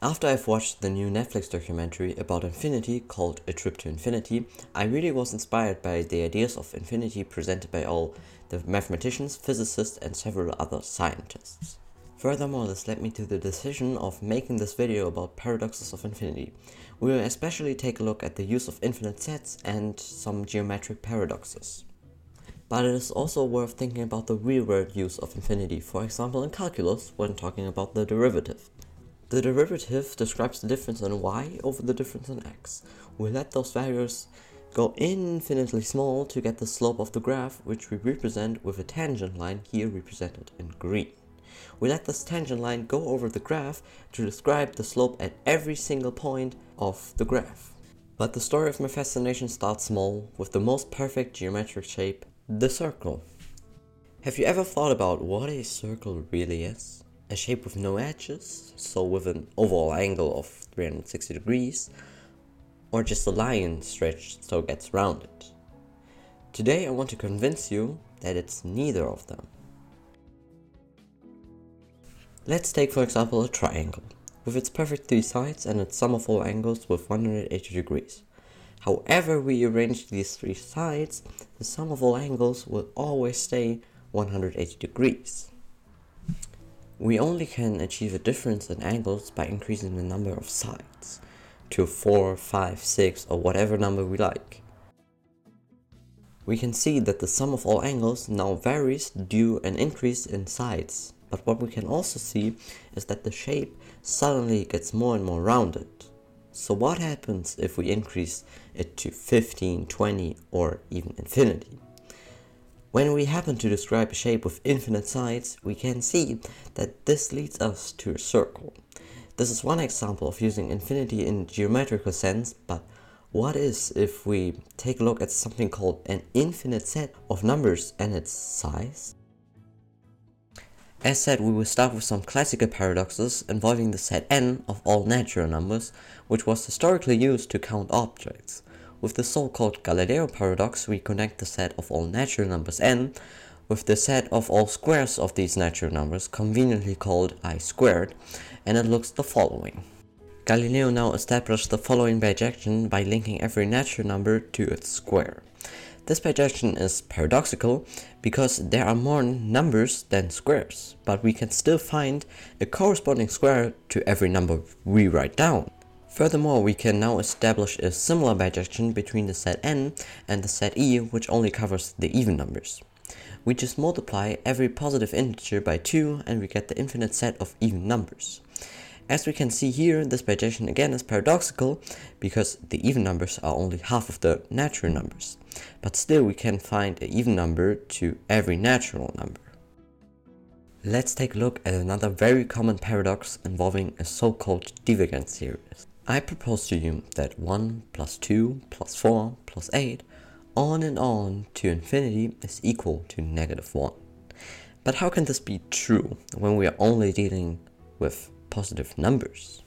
After I've watched the new Netflix documentary about infinity called A Trip to Infinity, I really was inspired by the ideas of infinity presented by all the mathematicians, physicists, and several other scientists. Furthermore, this led me to the decision of making this video about paradoxes of infinity. We will especially take a look at the use of infinite sets and some geometric paradoxes. But it is also worth thinking about the real-world use of infinity, for example in calculus when talking about the derivative. The derivative describes the difference in y over the difference in x. We let those values go infinitely small to get the slope of the graph, which we represent with a tangent line here represented in green. We let this tangent line go over the graph to describe the slope at every single point of the graph. But the story of my fascination starts small, with the most perfect geometric shape, the circle. Have you ever thought about what a circle really is? A shape with no edges, so with an overall angle of 360 degrees, or just a line stretched so it gets rounded? Today I want to convince you that it's neither of them. Let's take for example a triangle, with its perfect three sides and its sum of all angles with 180 degrees. However we arrange these three sides, the sum of all angles will always stay 180 degrees. We only can achieve a difference in angles by increasing the number of sides to 4, 5, 6 or whatever number we like. We can see that the sum of all angles now varies due an increase in sides, but what we can also see is that the shape suddenly gets more and more rounded. So what happens if we increase it to 15, 20 or even infinity? When we happen to describe a shape with infinite sides, we can see that this leads us to a circle. This is one example of using infinity in geometrical sense, but what is if we take a look at something called an infinite set of numbers and its size? As said, we will start with some classical paradoxes involving the set n of all natural numbers, which was historically used to count objects. With the so-called Galileo paradox, we connect the set of all natural numbers n with the set of all squares of these natural numbers, conveniently called I squared, and it looks the following. Galileo now established the following bijection by linking every natural number to its square. This bijection is paradoxical because there are more numbers than squares, but we can still find a corresponding square to every number we write down. Furthermore, we can now establish a similar bijection between the set n and the set e, which only covers the even numbers. We just multiply every positive integer by 2 and we get the infinite set of even numbers. As we can see here, this bijection again is paradoxical because the even numbers are only half of the natural numbers, but still we can find an even number to every natural number. Let's take a look at another very common paradox involving a so-called dividend series. I propose to you that 1 plus 2 plus 4 plus 8 on and on to infinity is equal to -1. But how can this be true when we are only dealing with positive numbers?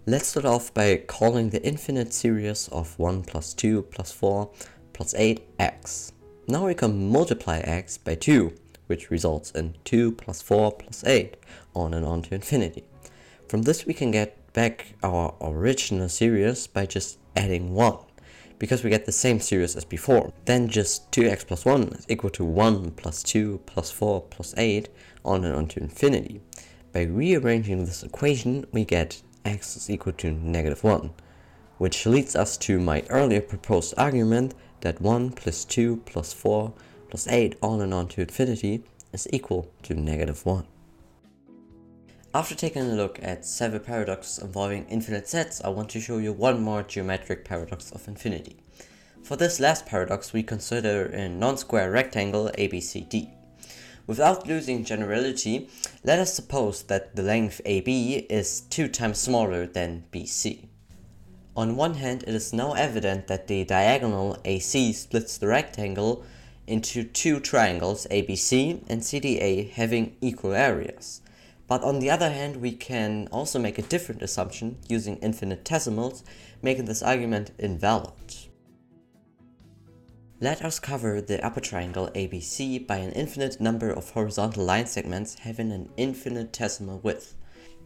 Let's start off by calling the infinite series of 1 plus 2 plus 4 plus 8 x. Now we can multiply x by 2, which results in 2 plus 4 plus 8, on and on to infinity. From this we can get back our original series by just adding 1, because we get the same series as before. Then just 2x plus 1 is equal to 1 plus 2 plus 4 plus 8, on and on to infinity. By rearranging this equation, we get x is equal to -1, which leads us to my earlier proposed argument that 1 plus 2 plus 4 plus 8 on and on to infinity is equal to -1. After taking a look at several paradoxes involving infinite sets, I want to show you one more geometric paradox of infinity. For this last paradox, we consider a non-square rectangle ABCD. Without losing generality, let us suppose that the length AB is 2 times smaller than BC. On one hand, it is now evident that the diagonal AC splits the rectangle into two triangles ABC and CDA having equal areas. But on the other hand, we can also make a different assumption using infinitesimals, making this argument invalid. Let us cover the upper triangle ABC by an infinite number of horizontal line segments having an infinitesimal width.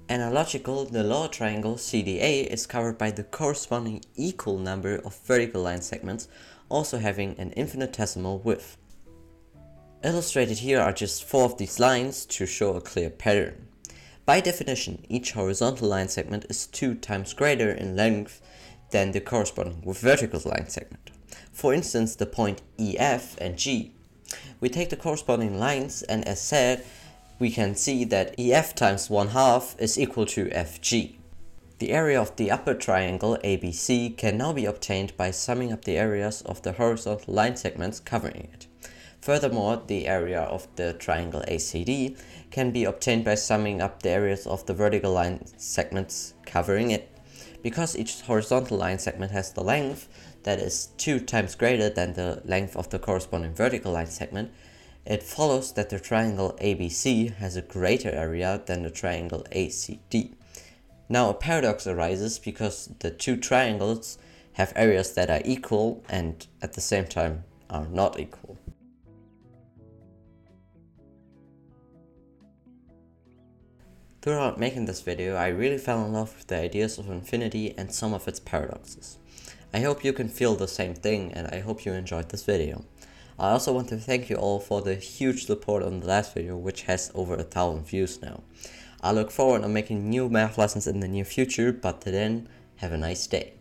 Analogical, the lower triangle CDA is covered by the corresponding equal number of vertical line segments, also having an infinitesimal width. Illustrated here are just 4 of these lines to show a clear pattern. By definition, each horizontal line segment is 2 times greater in length than the corresponding vertical line segment. For instance, the point EF and G. We take the corresponding lines, and as said, we can see that EF times 1/2 is equal to FG. The area of the upper triangle ABC can now be obtained by summing up the areas of the horizontal line segments covering it. Furthermore, the area of the triangle ACD can be obtained by summing up the areas of the vertical line segments covering it. Because each horizontal line segment has the length that is 2 times greater than the length of the corresponding vertical line segment, it follows that the triangle ABC has a greater area than the triangle ACD. Now a paradox arises because the two triangles have areas that are equal and at the same time are not equal. Throughout making this video, I really fell in love with the ideas of infinity and some of its paradoxes. I hope you can feel the same thing, and I hope you enjoyed this video. I also want to thank you all for the huge support on the last video, which has over 1,000 views now. I look forward to making new math lessons in the near future, but till then, have a nice day.